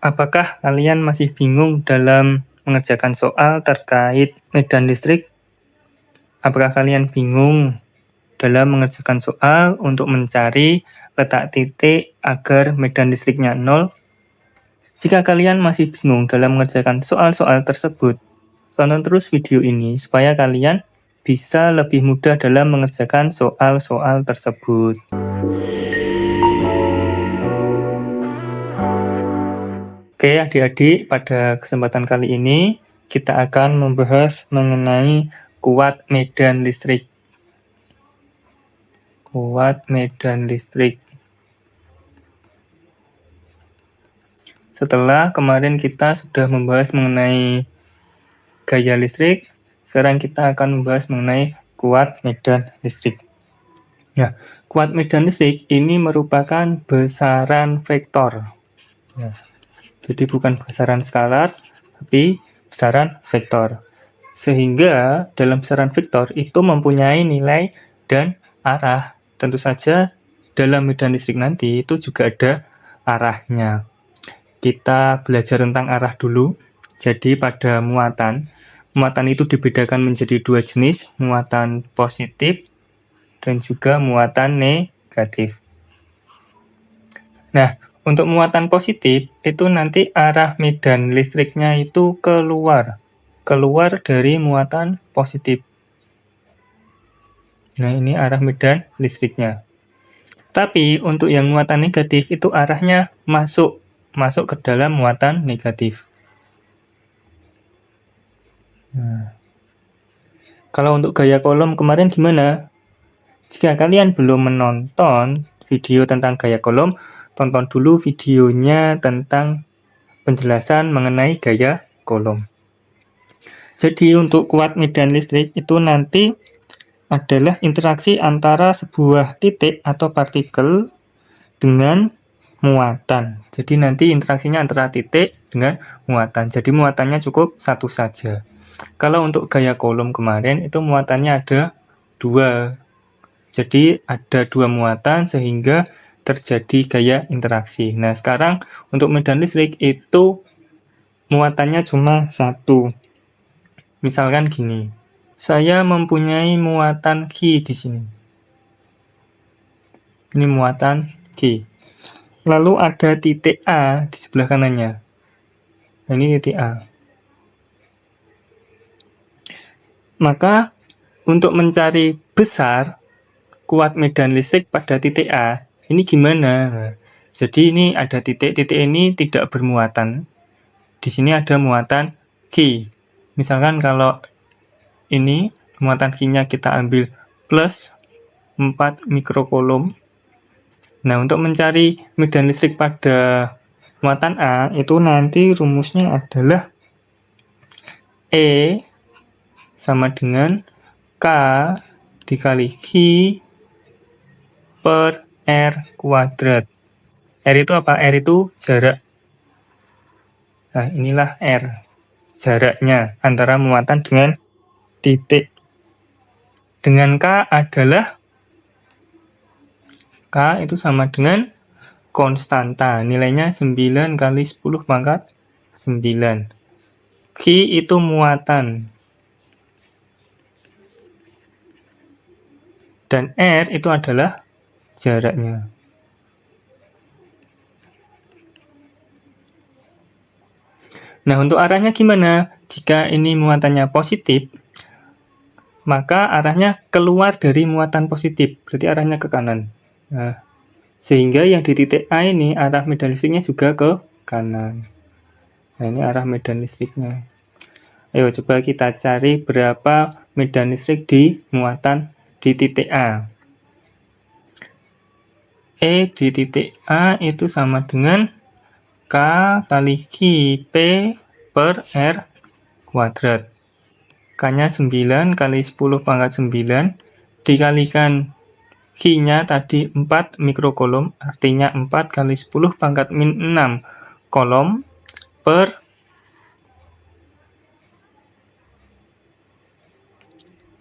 Apakah kalian masih bingung dalam mengerjakan soal terkait medan listrik? Apakah kalian bingung dalam mengerjakan soal untuk mencari letak titik agar medan listriknya 0? Jika kalian masih bingung dalam mengerjakan soal-soal tersebut, tonton terus video ini supaya kalian bisa lebih mudah dalam mengerjakan soal-soal tersebut. Oke adik-adik, pada kesempatan kali ini kita akan membahas mengenai kuat medan listrik. Kuat medan listrik. Setelah kemarin kita sudah membahas mengenai gaya listrik, sekarang kita akan membahas mengenai kuat medan listrik. Nah, kuat medan listrik ini merupakan besaran vektor. Nah, jadi bukan besaran skalar, tapi besaran vektor. Sehingga dalam besaran vektor itu mempunyai nilai dan arah. Tentu saja dalam medan listrik nanti itu juga ada arahnya. Kita belajar tentang arah dulu. Jadi pada muatan itu dibedakan menjadi dua jenis, muatan positif dan juga muatan negatif. Nah, untuk muatan positif, itu nanti arah medan listriknya itu keluar dari muatan positif. Nah, ini arah medan listriknya. Tapi, untuk yang muatan negatif, itu arahnya masuk ke dalam muatan negatif. Nah, kalau untuk gaya kolom kemarin gimana? Jika kalian belum menonton video tentang gaya kolom, tonton dulu videonya tentang penjelasan mengenai gaya kolom. Jadi untuk kuat medan listrik itu nanti adalah interaksi antara sebuah titik atau partikel dengan muatan. Jadi nanti interaksinya antara titik dengan muatan. Jadi muatannya cukup satu saja. Kalau untuk gaya kolom kemarin itu muatannya ada dua. Jadi ada dua muatan sehingga terjadi gaya interaksi. Nah sekarang untuk medan listrik itu muatannya cuma satu. Misalkan gini, saya mempunyai muatan Q di sini. Ini muatan Q. Lalu ada titik A di sebelah kanannya. Nah, ini titik A. Maka untuk mencari besar kuat medan listrik pada titik A, ini gimana? Nah, jadi ini ada titik ini tidak bermuatan. Di sini ada muatan Q. Misalkan kalau ini muatan Q-nya kita ambil plus 4 mikrokolom. Nah, untuk mencari medan listrik pada muatan A, itu nanti rumusnya adalah E sama dengan K dikali Q per R kuadrat. R itu apa? R itu jarak. Nah, inilah R. Jaraknya antara muatan dengan titik. Dengan K adalah K itu sama dengan konstanta. Nilainya 9 kali 10 pangkat 9. Q itu muatan. Dan R itu adalah jaraknya. Nah, untuk arahnya gimana? Jika ini muatannya positif, maka arahnya keluar dari muatan positif, berarti arahnya ke kanan. Nah, sehingga yang di titik A ini arah medan listriknya juga ke kanan. Nah, ini arah medan listriknya. Ayo coba kita cari berapa medan listrik di muatan di titik A. E di titik A itu sama dengan K kali Q P per R kuadrat. K-nya 9 kali 10 pangkat 9 dikalikan Q-nya tadi 4 mikrokolom, artinya 4 kali 10 pangkat min 6 kolom per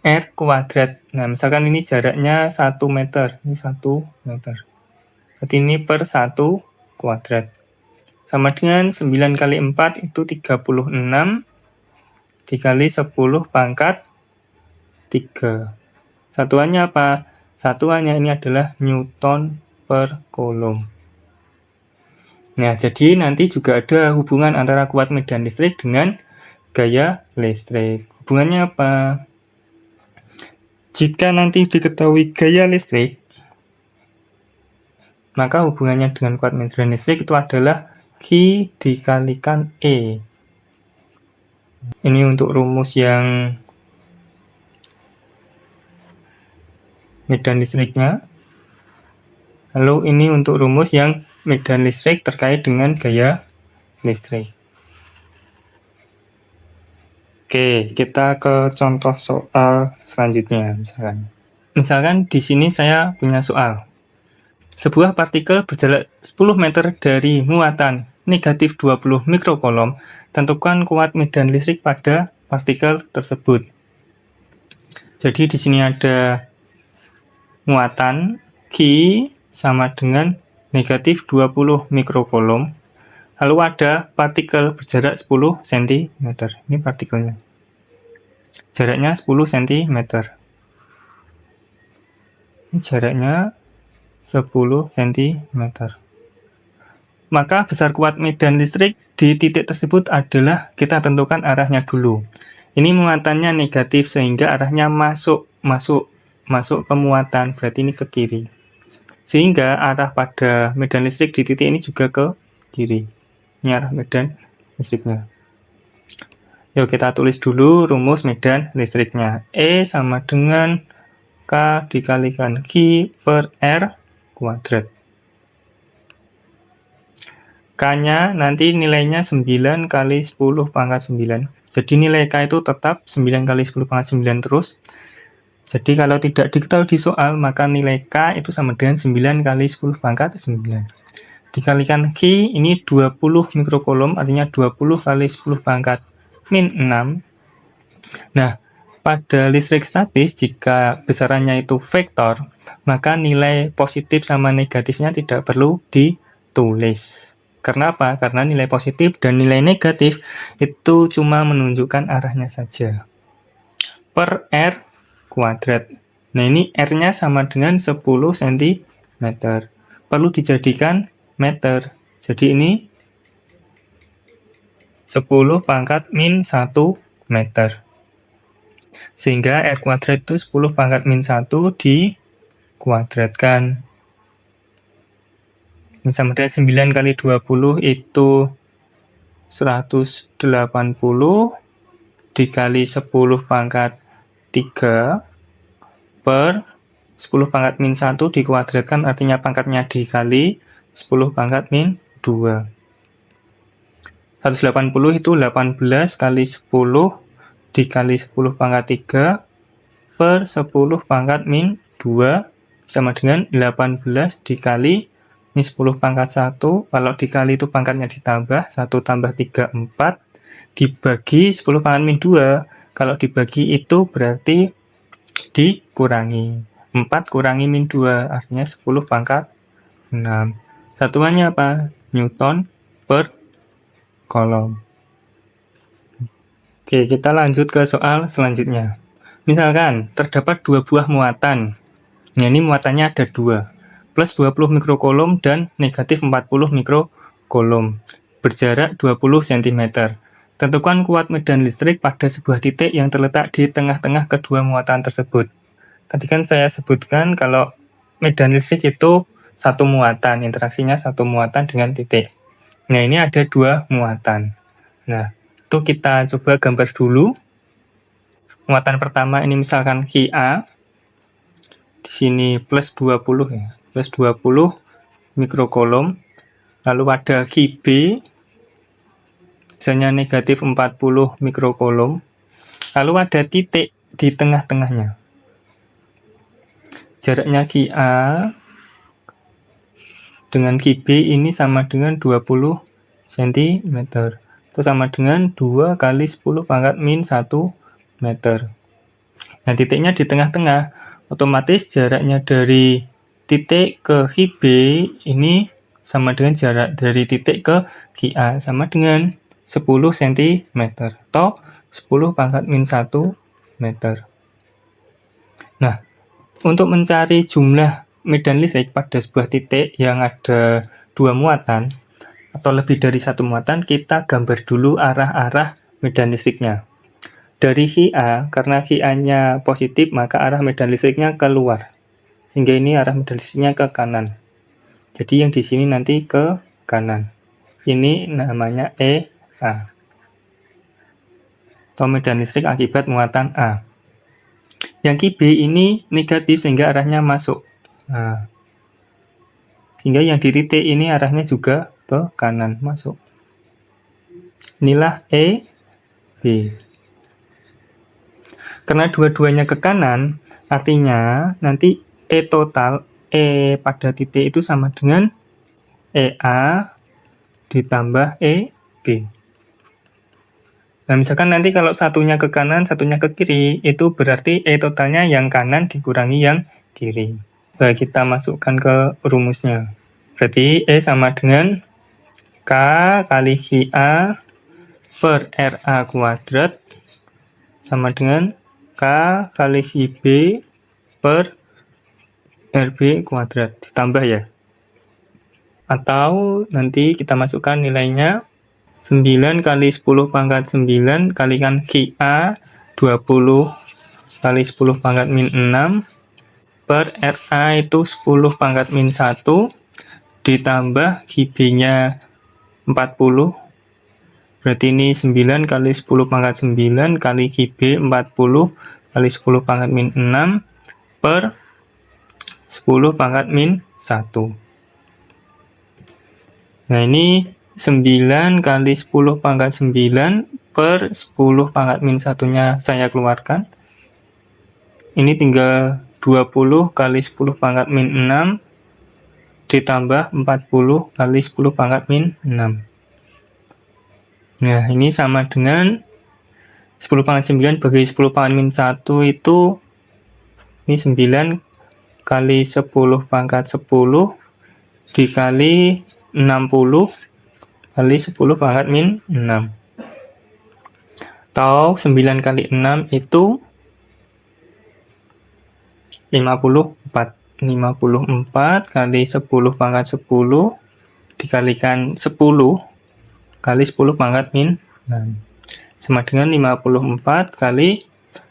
R kuadrat. Nah, misalkan ini jaraknya 1 meter. Ini 1 meter. Berarti ini per 1 kuadrat. sama dengan 9 kali 4 itu 36 dikali 10 pangkat 3. Satuannya apa? Satuannya ini adalah Newton per Coulomb. Nah, jadi nanti juga ada hubungan antara kuat medan listrik dengan gaya listrik. Hubungannya apa? Jika nanti diketahui gaya listrik, maka hubungannya dengan kuat medan listrik itu adalah Q dikalikan E. Ini untuk rumus yang medan listriknya. Lalu ini untuk rumus yang medan listrik terkait dengan gaya listrik. Oke, kita ke contoh soal selanjutnya. Misalkan di sini saya punya soal. Sebuah partikel berjarak 10 meter dari muatan negatif 20 mikrocoulomb, tentukan kuat medan listrik pada partikel tersebut. Jadi di sini ada muatan Q sama dengan negatif 20 mikrocoulomb. Lalu ada partikel berjarak 10 cm. Ini partikelnya. Jaraknya 10 cm. Ini jaraknya 10 cm. Maka besar kuat medan listrik di titik tersebut adalah, kita tentukan arahnya dulu. Ini muatannya negatif sehingga arahnya masuk ke muatan, berarti ini ke kiri. Sehingga arah pada medan listrik di titik ini juga ke kiri. Ini arah medan listriknya. Yuk kita tulis dulu rumus medan listriknya. E sama dengan K dikalikan Q per R kuadrat. K-nya nanti nilainya 9 kali 10 pangkat 9. Jadi nilai K itu tetap 9 kali 10 pangkat 9 terus. Jadi kalau tidak diketahui di soal, maka nilai K itu sama dengan 9 kali 10 pangkat 9. Dikalikan Q, ini 20 mikrocoulomb, artinya 20 kali 10 pangkat min 6. Nah, pada listrik statis, jika besarannya itu vektor, maka nilai positif sama negatifnya tidak perlu ditulis. Karena apa? Karena nilai positif dan nilai negatif itu cuma menunjukkan arahnya saja. Per R kuadrat. Nah, ini R-nya sama dengan 10 cm. Perlu dijadikan meter. Jadi ini 10 pangkat min 1 meter. Sehingga R kuadrat itu 10 pangkat min 1 dikuadratkan. Ini sama dengan 9 kali 20 itu 180 dikali 10 pangkat 3 per 10 pangkat min 1 dikuadratkan, artinya pangkatnya dikali 10 pangkat min 2. 180 itu 18 kali 10 dikali 10 pangkat 3 per 10 pangkat min 2 sama dengan 18 dikali ini 10 pangkat 1, kalau dikali itu pangkatnya ditambah, 1 tambah 3, 4, dibagi 10 pangkat min 2, kalau dibagi itu berarti dikurangi. 4 kurangi min 2, artinya 10 pangkat 6. Satuannya apa? Newton per Coulomb. Oke, kita lanjut ke soal selanjutnya. Misalkan, terdapat 2 buah muatan. Nah, ini muatannya ada 2. Plus 20 mikrocoulomb dan negatif 40 mikrocoulomb. Berjarak 20 cm. Tentukan kuat medan listrik pada sebuah titik yang terletak di tengah-tengah kedua muatan tersebut. Tadi kan saya sebutkan kalau medan listrik itu satu muatan, interaksinya satu muatan dengan titik. Nah, ini ada 2 muatan. Nah, itu kita coba gambar dulu. Muatan pertama ini misalkan QA. Di sini plus 20 ya. Plus 20 mikrocoulomb. Lalu ada QB, misalnya negatif 40 mikrocoulomb. Lalu ada titik di tengah-tengahnya. Jaraknya QA dengan QB ini sama dengan 20 cm. Itu sama dengan 2 kali 10 pangkat min 1 meter. Nah, titiknya di tengah-tengah. Otomatis jaraknya dari titik ke QB ini sama dengan jarak dari titik ke QA sama dengan 10 cm atau 10 pangkat min 1 meter. Nah, untuk mencari jumlah medan listrik pada sebuah titik yang ada 2 muatan atau lebih dari 1 muatan, kita gambar dulu arah-arah medan listriknya. Dari QA, karena QA-nya positif, maka arah medan listriknya keluar. Sehingga ini arah medan listriknya ke kanan. Jadi yang di sini nanti ke kanan. Ini namanya EA. Atau medan listrik akibat muatan A. Yang QB ini negatif sehingga arahnya masuk. Nah, sehingga yang di titik ini arahnya juga ke kanan masuk. Inilah EB. Karena dua-duanya ke kanan, artinya nanti E total, E pada titik itu sama dengan EA ditambah EB. Nah, misalkan nanti kalau satunya ke kanan, satunya ke kiri, itu berarti E totalnya yang kanan dikurangi yang kiri. Baik, kita masukkan ke rumusnya. Berarti E sama dengan K kali QA per RA kuadrat sama dengan K kali QB per RB kuadrat. Ditambah ya. Atau nanti kita masukkan nilainya 9 kali 10 pangkat 9 kalikan QA 20 kali 10 pangkat min 6 per RA itu 10 pangkat min 1 ditambah QB-nya 40. Berarti ini 9 kali 10 pangkat 9 kali QB 40 kali 10 pangkat min 6 per 10 pangkat min 1. Nah, ini 9 kali 10 pangkat 9 per 10 pangkat min 1-nya saya keluarkan. Ini tinggal 20 kali 10 pangkat min 6 ditambah 40 kali 10 pangkat min 6. Nah, ini sama dengan 10 pangkat 9 bagi 10 pangkat min 1 itu ini 9 kali 10 pangkat 10 dikali 60 kali 10 pangkat min 6. Atau 9 kali 6 itu 54. 54 kali 10 pangkat 10 dikalikan 10 kali 10 pangkat min 6. Sama dengan 54 kali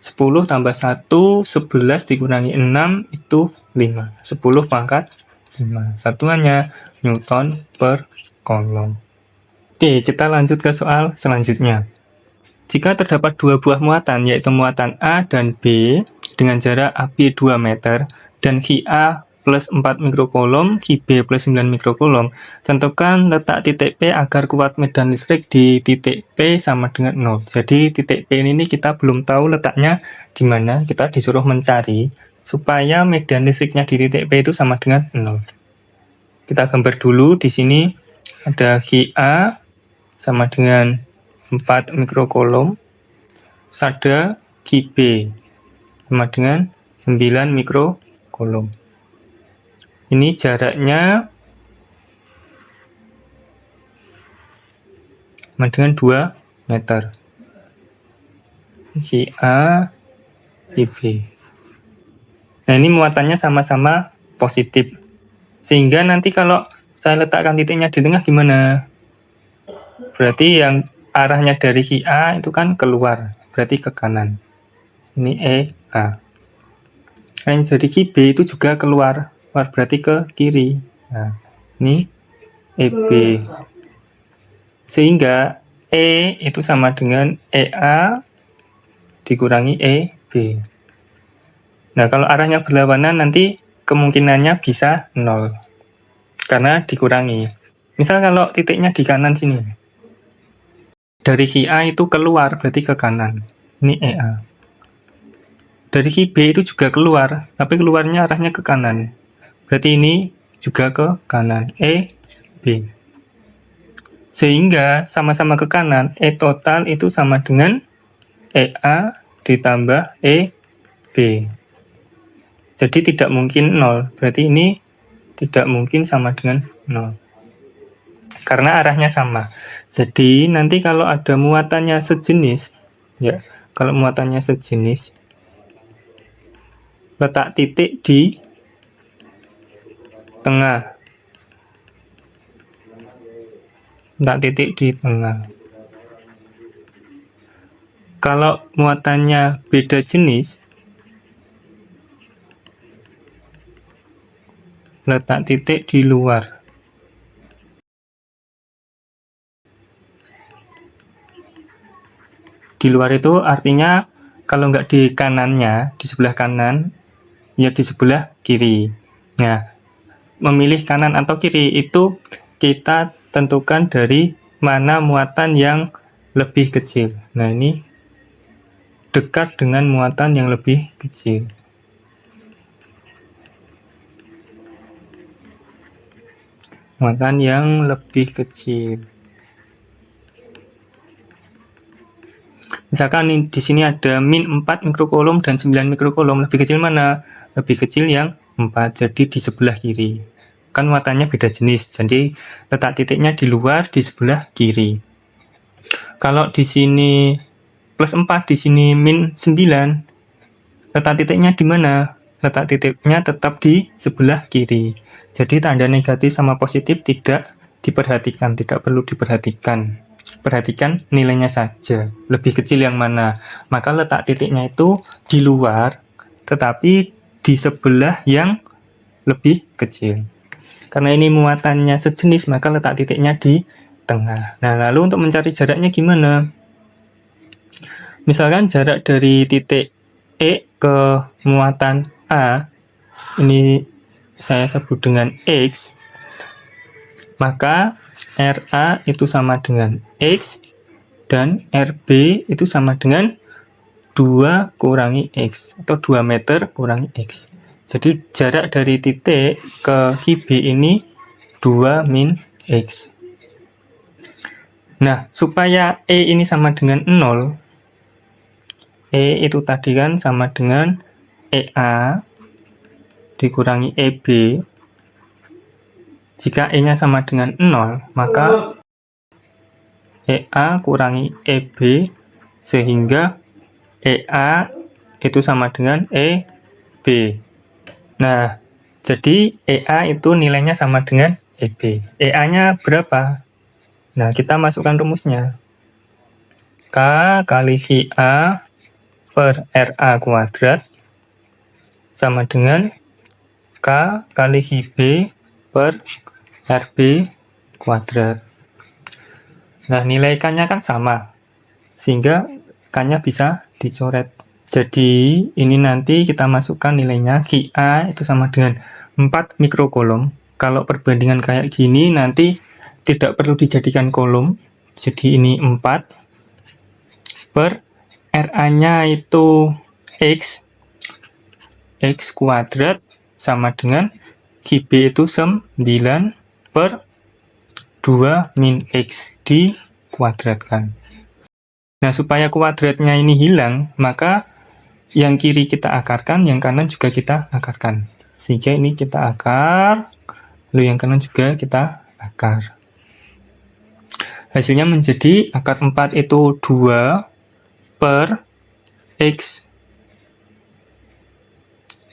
10 tambah 1, 11 dikurangi 6 itu 5. 10 pangkat 5. Satuannya Newton per Coulomb. Oke, kita lanjut ke soal selanjutnya. Jika terdapat dua buah muatan, yaitu muatan A dan B, dengan jarak AB 2 meter, dan QA plus 4 mikrocoulomb, QB plus 9 mikrocoulomb, tentukan letak titik P agar kuat medan listrik di titik P sama dengan 0. Jadi titik P ini kita belum tahu letaknya di mana, kita disuruh mencari supaya medan listriknya di titik P itu sama dengan 0. Kita gambar dulu di sini ada QA sama dengan 4 mikrocoulomb, ada QB sama dengan 9 mikrocoulomb. Ini jaraknya sama dengan 2 meter. QA, QB. Nah, ini muatannya sama-sama positif. Sehingga nanti kalau saya letakkan titiknya di tengah gimana? Berarti yang arahnya dari QA itu kan keluar, berarti ke kanan. Ini EA. Dan dari QB itu juga keluar, berarti ke kiri. Nah, ini EB. Sehingga E itu sama dengan EA dikurangi EB. Nah, kalau arahnya berlawanan nanti kemungkinannya bisa 0. Karena dikurangi. Misal kalau titiknya di kanan sini. Dari QA itu keluar, berarti ke kanan. Ini EA. Dari QB itu juga keluar, tapi keluarnya arahnya ke kanan. Berarti ini juga ke kanan, EB. Sehingga sama-sama ke kanan, E total itu sama dengan EA ditambah EB. Jadi tidak mungkin 0, berarti ini tidak mungkin sama dengan 0. karena arahnya sama. Jadi nanti kalau ada muatannya sejenis, ya, kalau muatannya sejenis, letak titik di tengah. Letak titik di tengah. Kalau muatannya beda jenis, letak titik di luar. Di luar itu artinya kalau nggak di kanannya, di sebelah kanan, ya di sebelah kiri. Nah, memilih kanan atau kiri itu kita tentukan dari mana muatan yang lebih kecil. Nah, ini dekat dengan muatan yang lebih kecil. Muatan yang lebih kecil. Misalkan di sini ada min 4 mikrokulom dan 9 mikrokulom, lebih kecil mana? Lebih kecil yang 4, jadi di sebelah kiri. Kan muatannya beda jenis, jadi letak titiknya di luar, di sebelah kiri. Kalau di sini plus 4, di sini min 9, letak titiknya di mana? Letak titiknya tetap di sebelah kiri. Jadi tanda negatif sama positif tidak diperhatikan, tidak perlu diperhatikan. Perhatikan nilainya saja, lebih kecil yang mana. Maka letak titiknya itu di luar, tetapi di sebelah yang lebih kecil. Karena ini muatannya sejenis, maka letak titiknya di tengah. Nah, lalu untuk mencari jaraknya gimana? Misalkan jarak dari titik E ke muatan A, ini saya sebut dengan X, maka RA itu sama dengan X, dan RB itu sama dengan 2 kurangi X, atau 2 meter kurangi X. Jadi jarak dari titik ke QB ini 2 min X. Nah, supaya E ini sama dengan 0, E itu tadi kan sama dengan EA dikurangi EB. Jika E-nya sama dengan 0, maka EA kurangi EB, sehingga EA itu sama dengan EB. Nah, jadi EA itu nilainya sama dengan EB. EA-nya berapa? Nah, kita masukkan rumusnya. K kali VA per RA kuadrat sama dengan K kali VB per RB kuadrat. Nah, nilai K-nya kan sama, sehingga K-nya bisa dicoret. Jadi, ini nanti kita masukkan nilainya. QA itu sama dengan 4 mikrokolom. Kalau perbandingan kayak gini, nanti tidak perlu dijadikan kolom. Jadi, ini 4 per RA-nya itu X. X kuadrat sama dengan QB itu 9 per 2 min X dikuadratkan. Nah, supaya kuadratnya ini hilang, maka yang kiri kita akarkan, yang kanan juga kita akarkan. Sehingga ini kita akar, lalu yang kanan juga kita akar. Hasilnya menjadi akar 4 itu 2 per X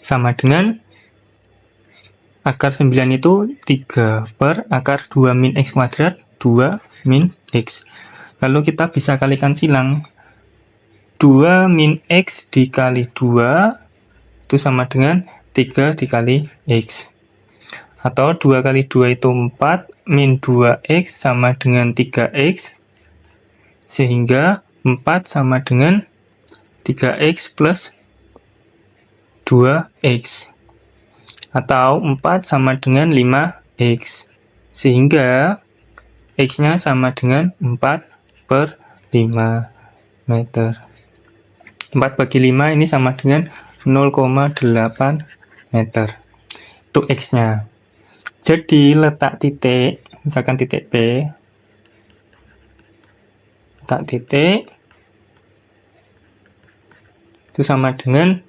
sama dengan akar 9 itu 3 per akar 2 min X kuadrat, 2 min X. Lalu kita bisa kalikan silang. 2 min X dikali 2 itu sama dengan 3 dikali X. Atau 2 kali 2 itu 4, min 2X sama dengan 3X. Sehingga 4 sama dengan 3X plus 2X. Atau 4 sama dengan 5X. Sehingga X-nya sama dengan 4 per 5 meter. 4 bagi 5 ini sama dengan 0,8 meter. Itu X-nya. Jadi letak titik, misalkan titik B, letak titik itu sama dengan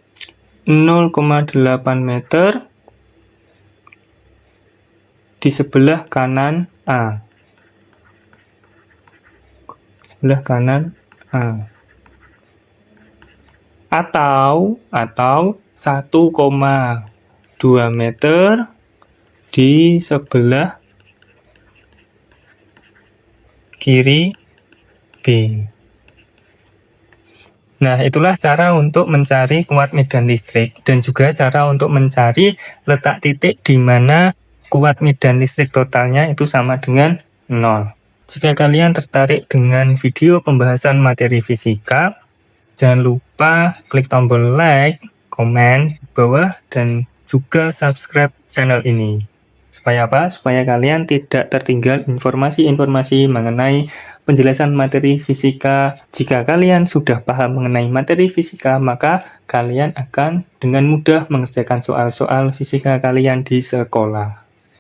0,8 meter di sebelah kanan A. sebelah kanan A. Atau 1,2 meter di sebelah kiri B. Nah, itulah cara untuk mencari kuat medan listrik dan juga cara untuk mencari letak titik di mana kuat medan listrik totalnya itu sama dengan 0. Jika kalian tertarik dengan video pembahasan materi fisika, jangan lupa klik tombol like, komen di bawah, dan juga subscribe channel ini. Supaya apa? Supaya kalian tidak tertinggal informasi-informasi mengenai penjelasan materi fisika. Jika kalian sudah paham mengenai materi fisika, maka kalian akan dengan mudah mengerjakan soal-soal fisika kalian di sekolah.